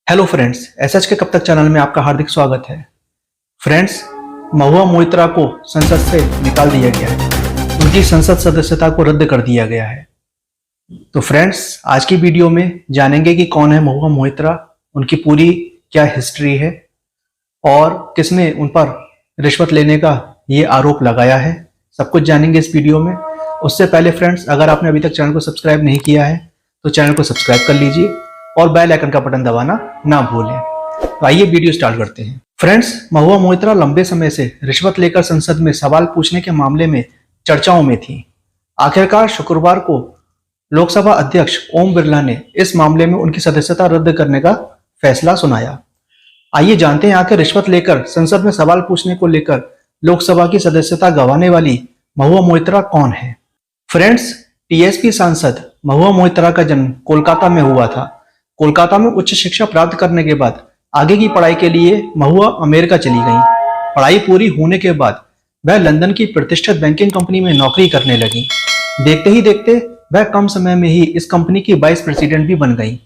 Hello friends, SH के कब तक चैनल में आपका हार्दिक स्वागत है। फ्रेंड्स, महुआ मोइत्रा को संसद से निकाल दिया गया है। उनकी संसद सदस्यता को रद्द कर दिया गया है। तो फ्रेंड्स, आज की वीडियो में जानेंगे कि कौन है महुआ मोइत्रा, उनकी पूरी क्या हिस्ट्री है और किसने उन पर रिश्वत लेने का ये आरोप लगाया है। सब कुछ जानेंगे इस वीडियो में। उससे पहले फ्रेंड्स, अगर आपने अभी तक चैनल को सब्सक्राइब नहीं किया है तो चैनल को सब्सक्राइब कर लीजिए और बेल आइकन का बटन दबाना ना भूलें। तो आइए वीडियो स्टार्ट करते हैं। फ्रेंड्स, महुआ मोइत्रा लंबे समय से रिश्वत लेकर संसद में सवाल पूछने के मामले में चर्चाओं में थी। आखिरकार शुक्रवार को लोकसभा अध्यक्ष ओम बिरला ने इस मामले में उनकी सदस्यता रद्द करने का फैसला सुनाया। आइए जानते हैं आखिर रिश्वत लेकर संसद में सवाल पूछने को लेकर लोकसभा की सदस्यता गंवाने वाली महुआ मोइत्रा कौन है। फ्रेंड्स, टीएसपी सांसद महुआ मोइत्रा का जन्म कोलकाता में हुआ था। कोलकाता में उच्च शिक्षा प्राप्त करने के बाद आगे की पढ़ाई के लिए महुआ अमेरिका चली गईं। पढ़ाई पूरी होने के बाद वह लंदन की प्रतिष्ठित बैंकिंग कंपनी में नौकरी करने लगी। देखते ही देखते वह कम समय में ही इस कंपनी की वाइस प्रेसिडेंट भी बन गई।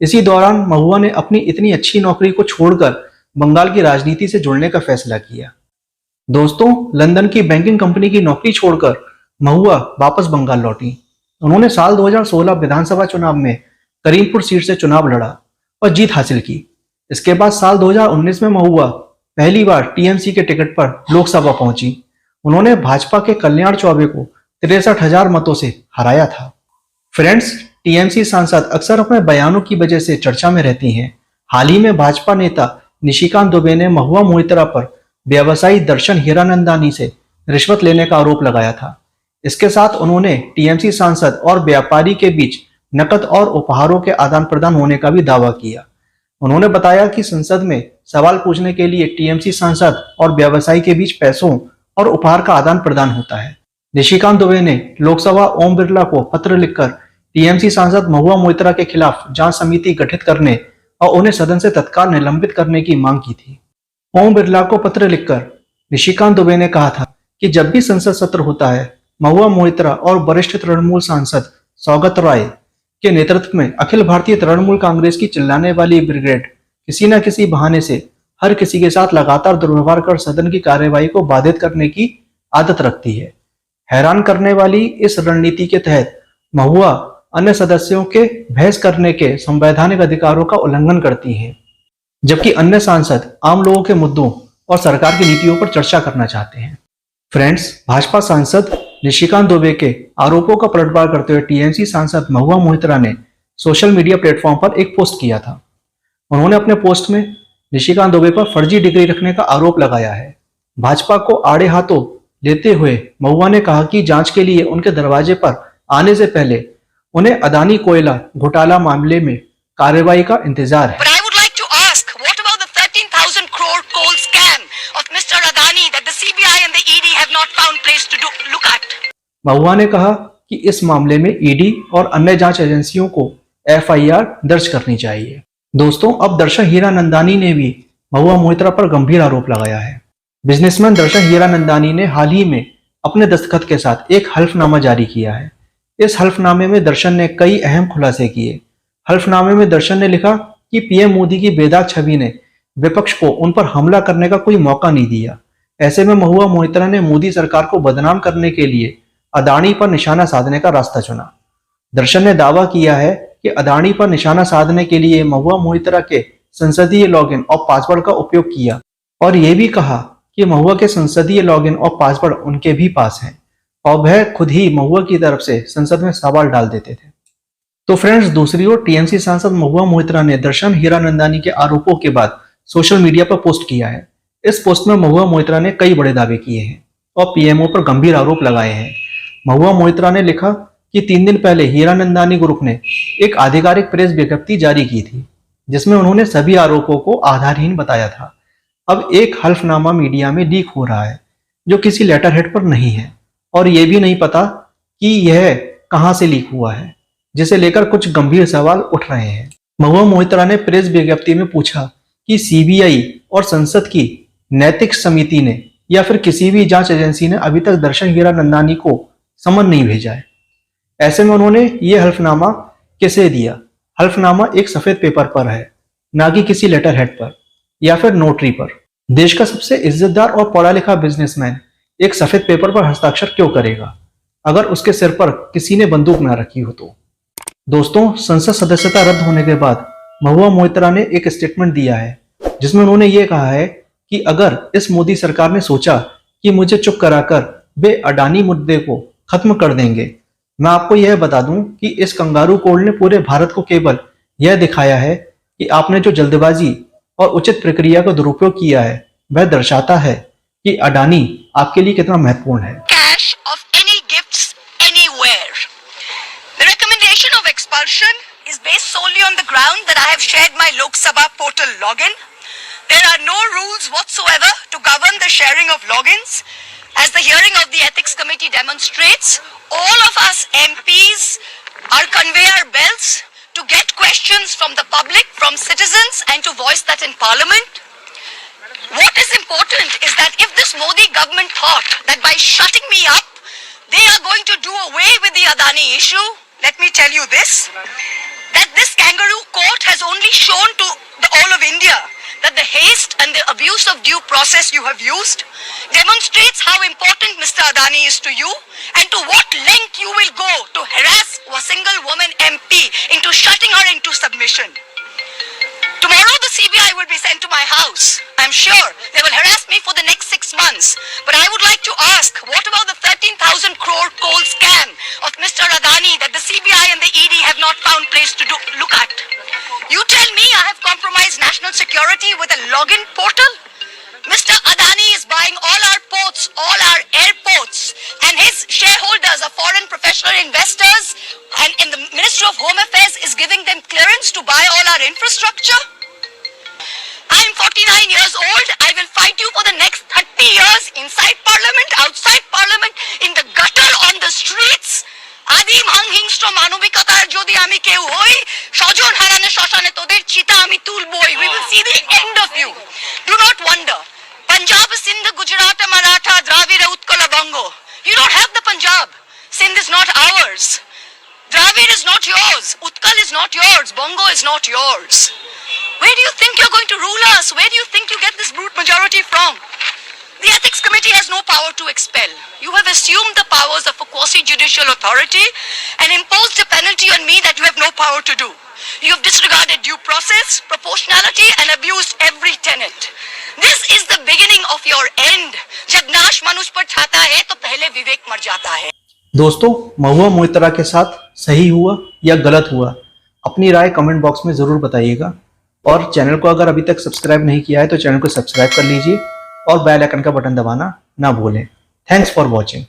इसी दौरान महुआ ने अपनी इतनी अच्छी नौकरी को छोड़कर बंगाल की राजनीति से जुड़ने का फैसला किया। दोस्तों, लंदन की बैंकिंग कंपनी की नौकरी छोड़कर महुआ वापस बंगाल लौटी। उन्होंने साल 2016 विधानसभा चुनाव में करीमपुर सीट से चुनाव लड़ा और जीत हासिल की। इसके बाद साल 2019 में महुआ पहली बार टीएमसी के टिकट पर लोकसभा पहुंची। उन्होंने भाजपा के कल्याण चौबे को 63,000 मतों से हराया था। फ्रेंड्स, टीएमसी सांसद अक्सर अपने बयानों की वजह से चर्चा में रहती हैं। हाल ही में भाजपा नेता निशिकांत दुबे ने महुआ मोइत्रा पर व्यवसायी दर्शन हीरानंदानी से रिश्वत लेने का आरोप लगाया था। इसके साथ उन्होंने टीएमसी सांसद और व्यापारी के बीच नकद और उपहारों के आदान प्रदान होने का भी दावा किया। उन्होंने बताया कि संसद में सवाल पूछने के लिए टीएमसी सांसद और व्यवसायी के बीच पैसों और उपहार का आदान प्रदान होता है। निशिकांत दुबे ने लोकसभा ओम बिरला को पत्र लिखकर टीएमसी सांसद महुआ मोइत्रा के खिलाफ जांच समिति गठित करने और उन्हें सदन से तत्काल निलंबित करने की मांग की थी। ओम बिरला को पत्र लिखकर निशिकांत दुबे ने कहा था कि जब भी संसद सत्र होता है, महुआ मोइत्रा और वरिष्ठ तृणमूल सांसद सौगत रॉय के नेतृत्व में अखिल भारतीय तृणमूल कांग्रेस की चिल्लाने वाली ब्रिगेड किसी न किसी बहाने से हर किसी के साथ लगातार दुर्व्यवहार कर सदन की कार्यवाही को बाधित करने की आदत रखती है। हैरान करने वाली इस रणनीति के तहत महुआ अन्य सदस्यों के बहस करने के संवैधानिक अधिकारों का उल्लंघन करती है, जबकि अन्य सांसद आम लोगों के मुद्दों और सरकार की नीतियों पर चर्चा करना चाहते हैं। फ्रेंड्स, भाजपा सांसद निशिकांत दुबे के आरोपों का पलटवार करते हुए टीएमसी सांसद महुआ मोइत्रा ने सोशल मीडिया प्लेटफॉर्म पर एक पोस्ट किया था। उन्होंने अपने पोस्ट में निशिकांत दुबे पर फर्जी डिग्री रखने का आरोप लगाया है। भाजपा को आड़े हाथों लेते हुए महुआ ने कहा कि जांच के लिए उनके दरवाजे पर आने से पहले उन्हें अदानी कोयला घोटाला मामले में कार्रवाई का इंतजार है। महुआ ने कहा कि इस मामले में ईडी और अन्य जांच एजेंसियों को एफआईआर दर्ज करनी चाहिए। दोस्तों, अब दर्शन हीरानंदानी ने भी महुआ मोइत्रा पर गंभीर आरोप लगाया है। बिजनेसमैन दर्शन हीरानंदानी ने हाल ही में अपने दस्तखत के साथ एक हल्फनामा जारी किया है। इस हल्फनामे में दर्शन ने कई अहम खुलासे किए। हल्फनामे में दर्शन ने लिखा कि पीएम मोदी की बेदाग छवि ने विपक्ष को उन पर हमला करने का कोई मौका नहीं दिया। ऐसे में महुआ मोइत्रा ने मोदी सरकार को बदनाम करने के लिए अदानी पर निशाना साधने का रास्ता चुना। दर्शन ने दावा किया है कि अदानी पर निशाना साधने के लिए महुआ मोइत्रा के संसदीय लॉगिन और पासवर्ड का उपयोग किया और यह भी कहा कि महुआ के संसदीय लॉगिन और पासवर्ड उनके भी पास हैं और वह खुद ही महुआ की तरफ से संसद में सवाल डाल देते थे। तो फ्रेंड्स, दूसरी ओर टीएमसी सांसद महुआ मोइत्रा ने दर्शन हीरानंदानी के आरोपों के बाद सोशल मीडिया पर पोस्ट किया है। इस पोस्ट में महुआ मोइत्रा ने कई बड़े दावे किए हैं और पीएमओ पर गंभीर आरोप लगाए हैं। महुआ मोइत्रा ने लिखा कि 3 दिन पहले हीरानंदानी ग्रुप ने एक आधिकारिक प्रेस विज्ञप्ति जारी की थी जिसमें उन्होंने सभी आरोपों को आधारहीन बताया था। अब एक हल्फनामा मीडिया में लीक हो रहा है जो किसी लेटर हेड पर नहीं है और यह भी नहीं पता कि यह कहां से लीक हुआ है, जिसे लेकर कुछ गंभीर सवाल उठ रहे हैं। महुआ मोइत्रा ने प्रेस विज्ञप्ति में पूछा कि सीबीआई और संसद की नैतिक समिति ने या फिर किसी भी जांच एजेंसी ने अभी तक दर्शन हीरानंदानी को समन नहीं भेजा है। ऐसे में उन्होंने ये हल्फनामा किसे दिया। हल्फनामा एक सफेद पेपर पर है ना कि किसी लेटर हेड पर या फिर नोटरी पर। देश का सबसे इज्जतदार और पढ़ा लिखा बिजनेसमैन एक सफेद पेपर पर हस्ताक्षर क्यों करेगा अगर उसके सिर पर किसी ने बंदूक ना रखी हो तो। दोस्तों, संसद सदस्यता रद्द होने के बाद महुआ मोइत्रा ने एक स्टेटमेंट दिया है जिसमें उन्होंने ये कहा है कि अगर इस मोदी सरकार ने सोचा कि मुझे चुप कराकर वे अडानी मुद्दे को खत्म कर देंगे, मैं आपको यह बता दूं कि इस कंगारू कोर्ट ने पूरे भारत को केवल यह दिखाया है कि आपने जो जल्दबाजी और उचित प्रक्रिया का दुरुपयोग किया है वह दर्शाता है कि अडानी आपके लिए कितना महत्वपूर्ण है। Cash of any gifts anywhere. The recommendation of expulsion is based solely on the ground that I have shared my Lok Sabha portal login. There are no rules whatsoever to govern the sharing of logins. As the hearing of the Ethics Committee demonstrates, all of us MPs are conveyor belts to get questions from the public, from citizens, and to voice that in Parliament. What is important is that if this Modi government thought that by shutting me up, they are going to do away with the Adani issue, let me tell you this, that this kangaroo court has only shown to the all of India that the haste and the abuse of due process you have used demonstrates how important Mr. Adani is to you and to what length you will go to harass a single woman MP into shutting her into submission. Tomorrow the CBI will be sent to my house. I'm sure they will harass me for the next 6 months. But I would like to ask, what about the 13,000 crore coal scam of Mr. Adani that the CBI and the ED have not found place to look at? You tell me I have compromised national security with a login portal? Mr. Adani is buying all our ports, all our airports, and his shareholders are foreign professional investors, and in the Ministry of Home Affairs is giving them clearance to buy all our infrastructure. I am 49 years old. I will fight you for the next 30 years inside Parliament, outside Parliament, in the gutter, on the streets. আদিম হিংস্র মানবিকতার যদি আমি কেউ হই, স্বজন হারানো শ্মশানে তোদের চিতা আমি তুলবই। We will see the end of you. Do not wonder. Punjab, Sindh, Gujarat, Maratha, Dravida, Utkala, Bongo. You don't have the Punjab. Sindh is not ours. Dravid is not yours. Utkal is not yours. Bongo is not yours. Where do you think you're going to rule us? Where do you think you get this brute majority from? The Ethics Committee has no power to expel. You have assumed the powers of a quasi-judicial authority and imposed a penalty on me that you have no power to do. You have disregarded due process, proportionality, and abused every tenet. This is the beginning of your end. जब नाश मनुष्य पर छाता है तो पहले विवेक मर जाता है। दोस्तों, महुआ मोइत्रा के साथ सही हुआ या गलत हुआ, अपनी राय कमेंट बॉक्स में जरूर बताइएगा। और चैनल को अगर अभी तक सब्सक्राइब नहीं किया है तो चैनल को सब्सक्राइब कर लीजिए और बेल आइकन का बटन दबाना ना भूलें। Thanks for watching.